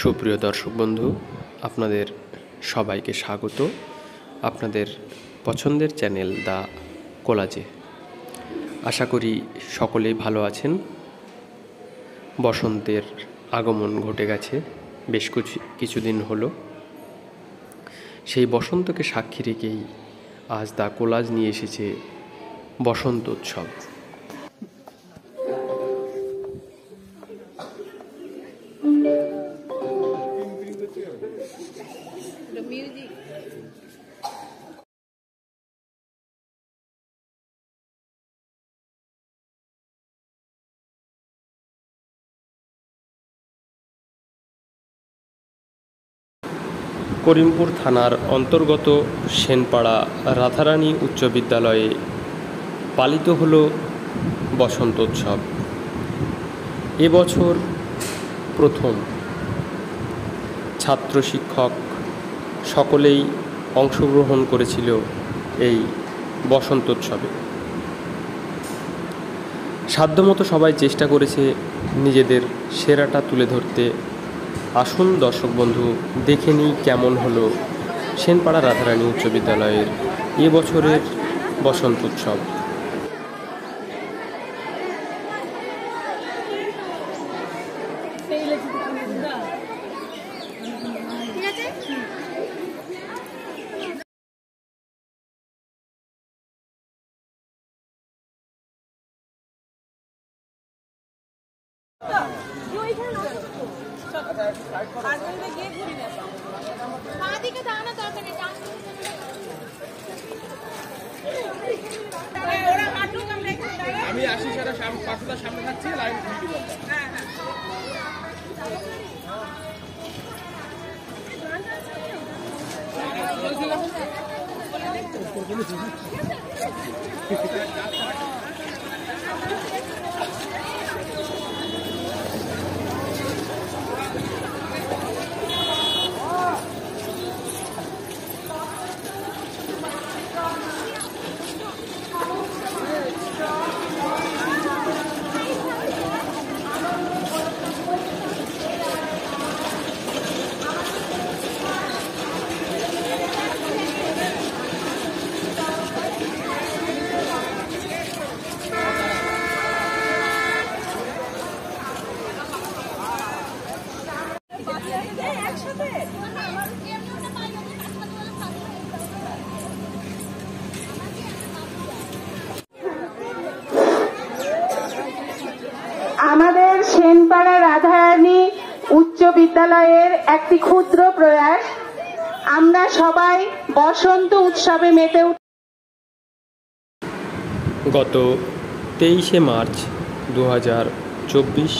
সুপ্রিয় দর্শক বন্ধু, আপনাদের সবাইকে স্বাগত আপনাদের পছন্দের চ্যানেল দ্য কোলাজে। আশা করি সকলেই ভালো আছেন। বসন্তের আগমন ঘটে গেছে বেশ কিছুদিন হলো। সেই বসন্তকে সাক্ষী রেখেই আজ দ্য কোলাজ নিয়ে এসেছে বসন্ত উৎসব। করিমপুর থানার অন্তর্গত সেনপাড়া রাধারানী উচ্চ বিদ্যালয়ে পালিত হল বসন্ত উৎসব। এবছর প্রথম ছাত্র শিক্ষক সকলেই অংশগ্রহণ করেছিল এই বসন্ত উৎসবে। সাধ্যমতো সবাই চেষ্টা করেছে নিজেদের সেরাটা তুলে ধরতে। আসুন দর্শক বন্ধু, দেখে নিই কেমন হলো সেনপাড়া রাধারানী উচ্চ বিদ্যালয়ের এবছরের বসন্ত উৎসব। আমি আসি সারা পাঁচটার সামনে থাকছি লাইন আমাদের সেনপাড়া রাধারানী উচ্চ বিদ্যালয়ের একটি ক্ষুদ্র প্রয়াস। আমরা সবাই বসন্ত উৎসবে মেতে গত 23শে মার্চ 2024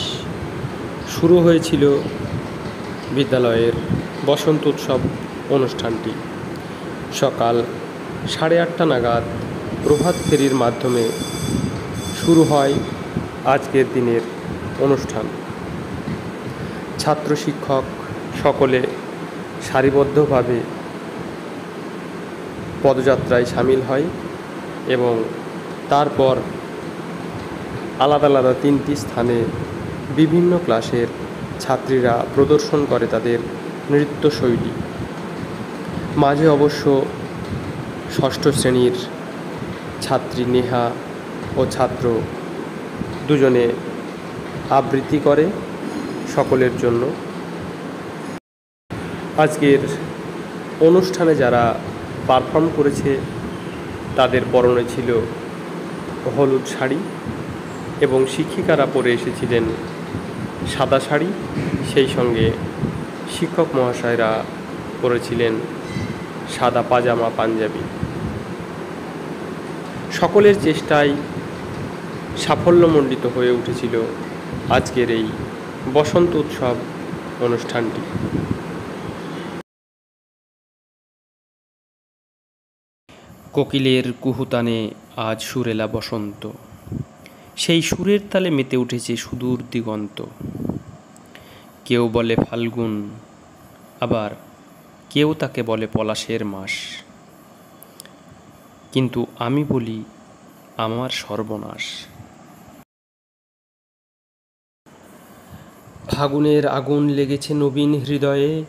শুরু হয়েছিল বিদ্যালয়ের বসন্ত উৎসব অনুষ্ঠানটি। সকাল 8:30 নাগাদ প্রভাত ফেরির মাধ্যমে শুরু হয় আজকের দিনের অনুষ্ঠান। ছাত্র শিক্ষক সকলে সারিবদ্ধভাবে পদযাত্রায় সামিল হয় এবং তারপর আলাদা আলাদা 3টি স্থানে বিভিন্ন ক্লাসের ছাত্রীরা প্রদর্শন করে তাদের নৃত্যশৈলী। মাঝে অবশ্য ষষ্ঠ শ্রেণীর ছাত্রী নেহা ও ছাত্র দুজনে আবৃত্তি করে সকলের জন্য। আজকের অনুষ্ঠানে যারা পারফর্ম করেছে তাদের পরনে ছিল হলুদ শাড়ি এবং শিক্ষিকারা পরে এসেছিলেন সাদা শাড়ি, সেই সঙ্গে শিক্ষক মহাশয়রা পরেছিলেন সাদা পাজামা পাঞ্জাবি। সকলের চেষ্টায় সাফল্যমণ্ডিত হয়ে উঠেছিল আজকের এই বসন্ত উৎসব অনুষ্ঠানটি। কোকিলের কুহুতানে আজ সুরেলা বসন্ত, সেই সুরের তালে মেতে উঠেছে সুদূর দিগন্ত। কেউ বলে ফাল্গুন, আবার কেউ তাকে বলে পলাশের মাস, কিন্তু আমি বলি আমার সর্বনাশ। ফাগুনের আগুন লেগেছে নবীন হৃদয়ে,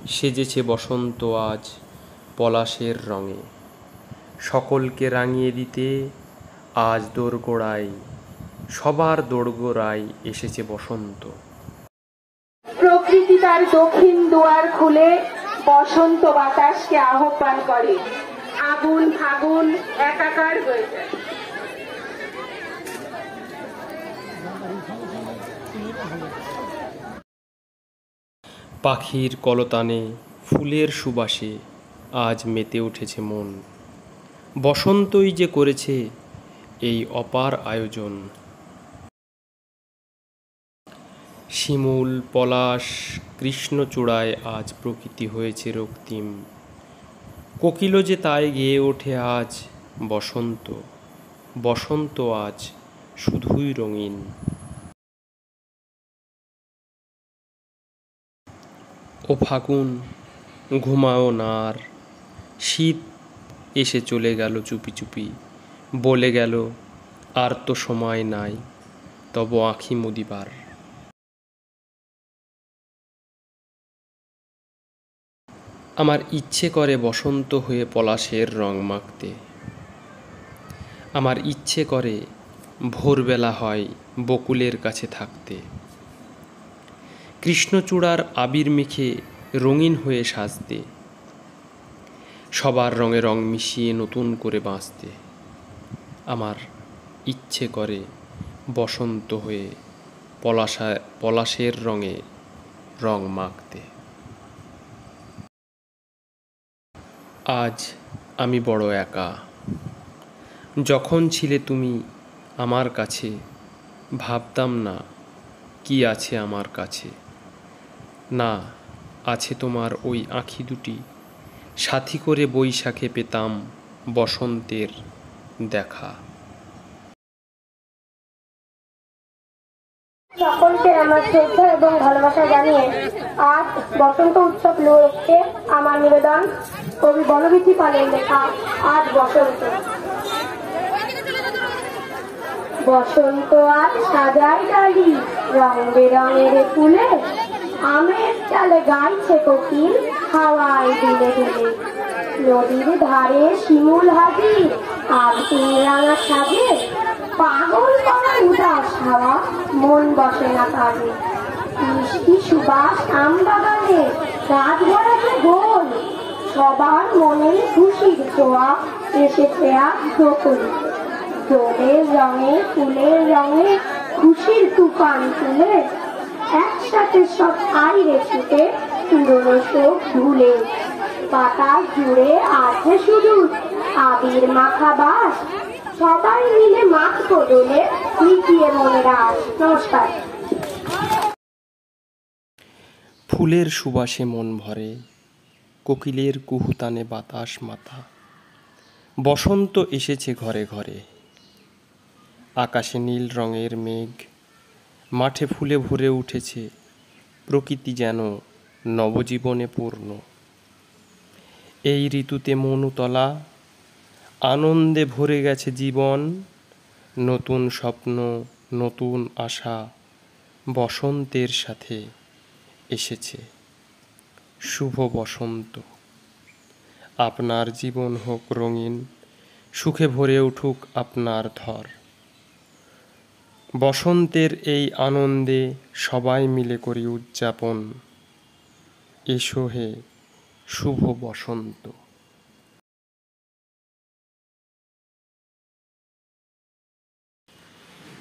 সেজেছে বসন্ত আজ পলাশের রঙে। সকলকে রাঙিয়ে দিতে আজ দোরগোড়ায়, সবার দোরগোড়ায় এসেছে বসন্ত। প্রকৃতি তার দক্ষিণ দুয়ার খুলে বসন্ত বাতাসকে আহ্বান করে। আগুন ফাগুন একাকার হয়ে যায়। পাখির কলতানে ফুলের সুবাসে আজ মেতে উঠেছে মন। বসন্তই যে করেছে এই অপার আয়োজন। শিমুল পলাশ কৃষ্ণচূড়ায় আজ প্রকৃতি হয়েছে রক্তিম। কোকিলও যে তাই গেয়ে ওঠে আজ বসন্ত। বসন্ত আজ শুধুই রঙিন। ও ফাগুন ঘুমাও না আর, শীত এসে চলে গেল চুপি চুপি, বলে গেল আর তো সময় নাই তব আঁখি মুদিবার। আমার ইচ্ছে করে বসন্ত হয়ে পলাশের রং মাখতে। আমার ইচ্ছে করে ভোরবেলা হয় বকুলের কাছে থাকতে। কৃষ্ণচূড়ার আবির মেখে রঙিন হয়ে সাজতে। সবার রঙে রং মিশিয়ে নতুন করে বাঁচতে। আমার ইচ্ছে করে বসন্ত হয়ে পলাশের রঙে রং মাখতে। আজ আমি বড় একা। যখন ছিলে তুমি আমার কাছে, ভাবতাম না কি আছে আমার কাছে। না, আছে তোমার ওই আঁখি দুটি, সাথী করে বৈশাখে পেতাম বসন্তের দেখা। সকলকে আমার শ্রদ্ধা এবং ভালোবাসা জানিয়ে আজ বসন্ত উৎসব উপলক্ষে আমার নিবেদন কবি বলবিথী পালের লেখা আজ বসন্ত। বসন্ত আজ সাজায় ডালি রং বেরঙের ফুলে, আমের চালে গাইছে কোকিল হাওয়ায় দিলে দিলে। নদীর ধারে শিমুল হাজির আজ রাঙা সাজে, পাগল করা উদাস হাওয়া মন বসে না কাজে। মিষ্টি সুবাস আম বাগানে গাছ ভরাতে গোল, সবার মনে খুশির ছোঁয়া এসেছে আজ দোকলে। দোলের রঙে ফুলের রঙে খুশির তুফান তুলে, একসাথে সব আইরে ছুটে পুরনো শোক ভুলে। বাতাস জুড়ে আছে শুধু আবির মাখা বাস, সবাই মিলে মাখবো দোলে মিটিয়ে মনের আশ। নমস্কার। ফুলের সুবাসে মন ভরে, কোকিলের কুহুতানে বাতাস মাথা। বসন্ত এসেছে ঘরে ঘরে। আকাশে নীল রঙের মেঘ, মাঠে ফুলে ভরে উঠেছে। প্রকৃতি যেন নবজীবনে পূর্ণ। এই ঋতুতে মনুতলা আনন্দে ভরে গেছে জীবন। নতুন স্বপ্ন নতুন আশা বসন্তের সাথে এসেছে। শুভ বসন্ত। আপনার জীবন হোক রঙিন, সুখে ভরে উঠুক আপনার ধর। বসন্তের এই আনন্দে সবাই মিলে করি উদযাপন। এসো হে শুভ বসন্ত।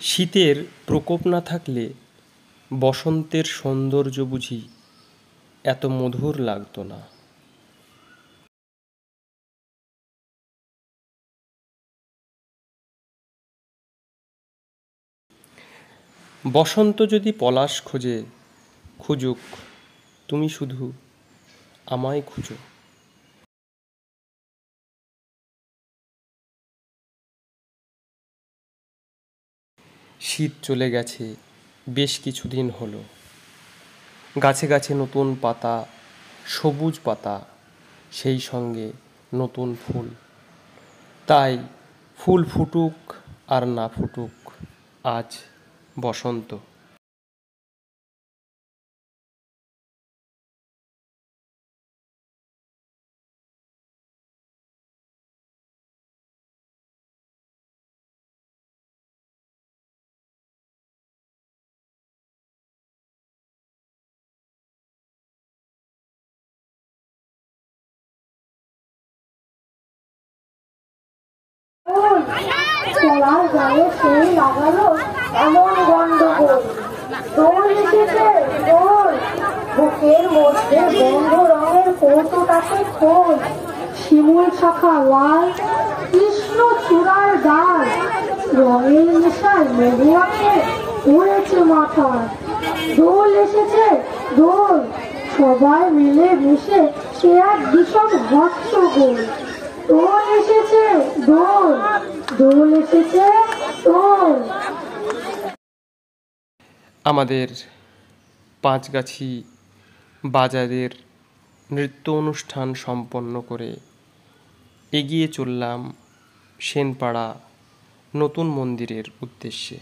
শীতের প্রকোপ না থাকলে বসন্তের সৌন্দর্য বুঝি এত মধুর লাগতো না। বসন্ত যদি পলাশ খোঁজে খুঁজুক, তুমি শুধু আমায় খুঁজো। শীত চলে গেছে বেশ কিছুদিন হলো। গাছে গাছে নতুন পাতা, সবুজ পাতা, সেই সঙ্গে নতুন ফুল। তাই ফুল ফুটুক আর না ফুটুক, আজ বসন্ত। চলার গায়ে সেই লাগালো এমন গন্ডগোল। দোল এসেছে দোল, বুকের মধ্যে বন্ধ রঙের কৌটোটাকে খোল। শিমুল শাখা লাল, কৃষ্ণ চূড়ার ডাল, রঙের নেশায় মহুয়াকে উড়েছে মাথায়। দোল এসেছে দোল, সবাই মিলে মিশে সে এক ভীষণ হট্টগোল। দোল এসেছে দোল, দোল এসেছে দোল। আমাদের পাঁচগাছি বাজারের নৃত্য অনুষ্ঠান সম্পন্ন করে এগিয়ে চললাম সেনপাড়া নতুন মন্দিরের উদ্দেশ্যে।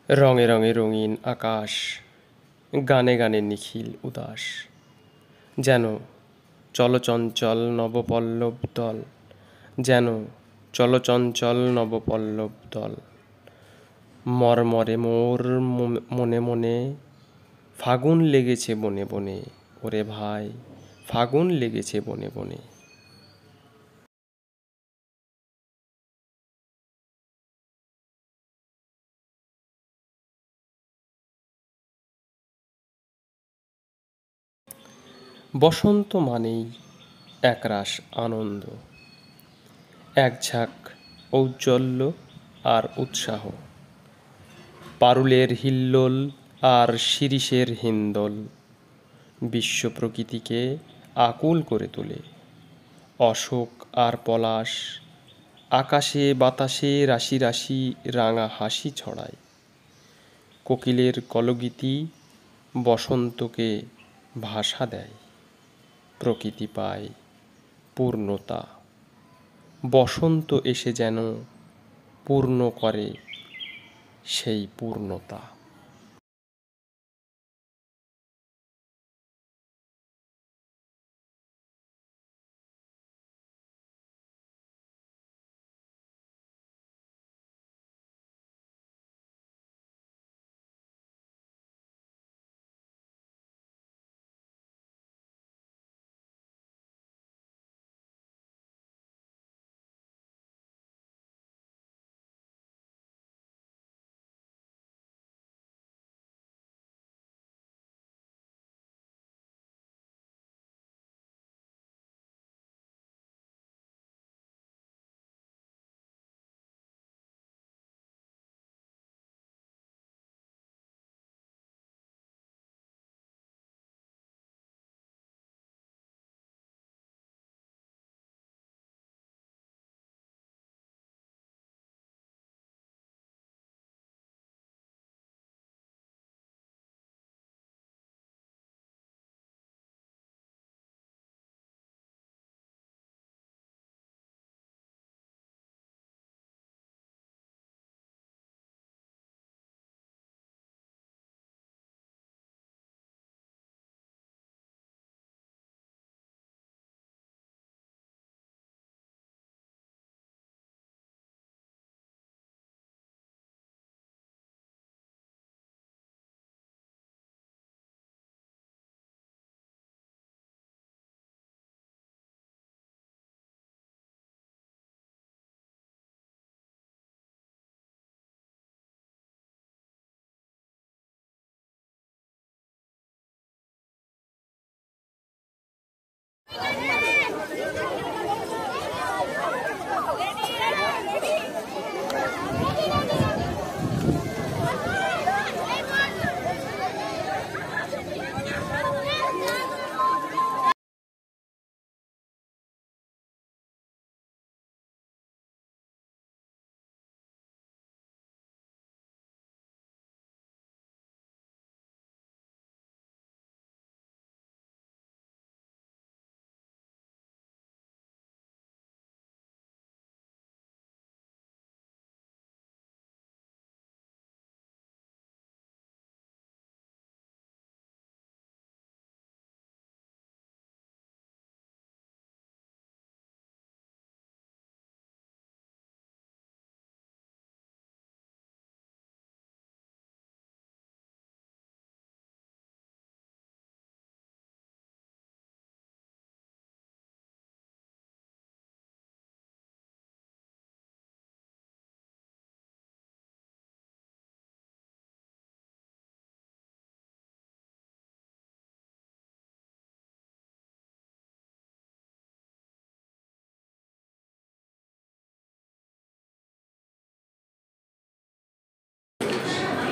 রঙে রঙে রঙিন আকাশ, গানে গানে নিখিল উদাস, যেন চলচঞ্চল নবপল্লব দল, যেন চলচঞ্চল নবপল্লব দল। মরমরে মোর মনে মনে, ফাগুন লেগেছে বনে বনে, ওরে ভাই ফাগুন লেগেছে বনে বনে। বসন্ত মানেই একরাশ আনন্দ, এক ঝাঁক ঔজ্জ্বল্য আর উৎসাহ, পারুলের হিল্লোল আর শিরীষের হিন্দোল বিশ্ব প্রকৃতিকে আকুল করে তোলে। অশোক আর পলাশ আকাশে বাতাসে রাশি রাশি রাঙা হাসি ছড়ায়। কোকিলের কলগীতি বসন্তকে ভাষা দেয়। প্রকৃতি পায় পূর্ণতা, বসন্ত এসে যেন পূর্ণ করে সেই পূর্ণতা।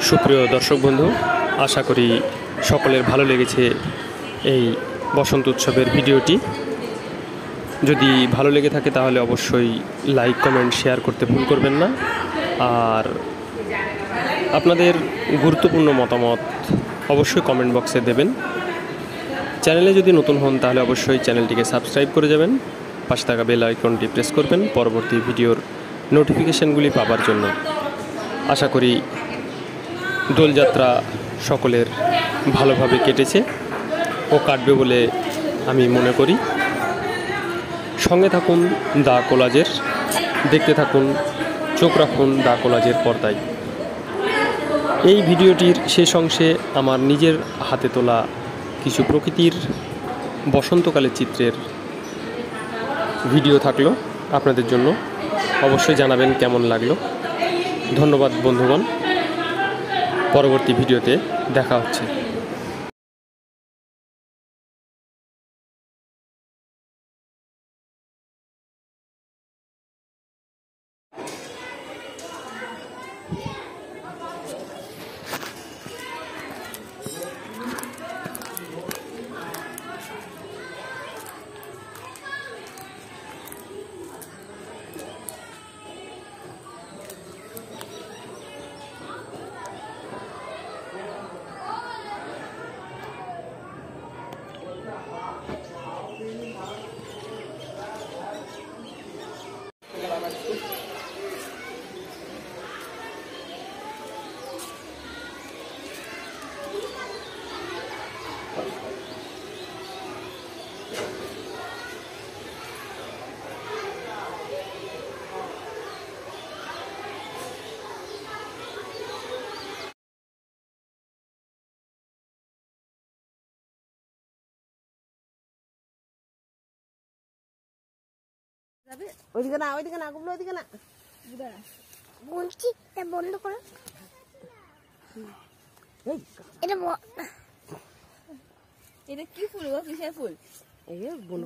সুপ্রিয় দর্শক বন্ধু, আশা করি সকলের ভালো লেগেছে এই বসন্ত উৎসবের ভিডিওটি। যদি ভালো লেগে থাকে তাহলে অবশ্যই লাইক, কমেন্ট, শেয়ার করতে ভুল করবেন না। আর আপনাদের গুরুত্বপূর্ণ মতামত অবশ্যই কমেন্ট বক্সে দেবেন। চ্যানেলে যদি নতুন হন তাহলে অবশ্যই চ্যানেলটিকে সাবস্ক্রাইব করে যাবেন, পাশে থাকা বেল আইকনটি প্রেস করবেন পরবর্তী ভিডিওর নোটিফিকেশানগুলি পাবার জন্য। আশা করি দোলযাত্রা সকলের ভালোভাবে কেটেছে ও কাটবে বলে আমি মনে করি। সঙ্গে থাকুন দা কোলাজের, দেখতে থাকুন, চোখ রাখুন দা কোলাজের পর্দায়। এই ভিডিওটির শেষ অংশে আমার নিজের হাতে তোলা কিছু প্রকৃতির বসন্তকালের চিত্রের ভিডিও থাকলো আপনাদের জন্য। অবশ্যই জানাবেন কেমন লাগলো। ধন্যবাদ বন্ধুগণ, পরবর্তী ভিডিওতে দেখা হচ্ছে। ওইদিকে না, ওইদিকে না, গুলো ওইদিকে না বলছি এটা বন্ধ করো। এটা এটা কি ফুল গো? কিসের ফুল? এই বন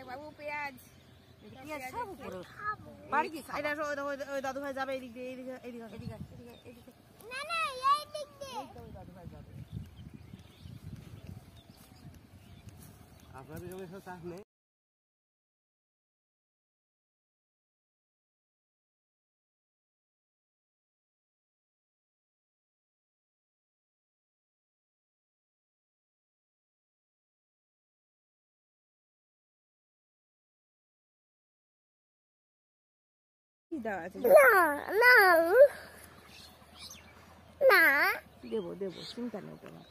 বাবু পেঁয়াজ বাড়ি কি ওই দাদু ভাই যাবে এদিক দিয়ে, এদিকে এদিকে এদিকে এদিকে না না এই দিক দিয়ে দাদু ভাই যাবে। আপনাদের জমি সব চাষ নেই। না না না দেবো দেবো, চিন্তা নেই তোমার।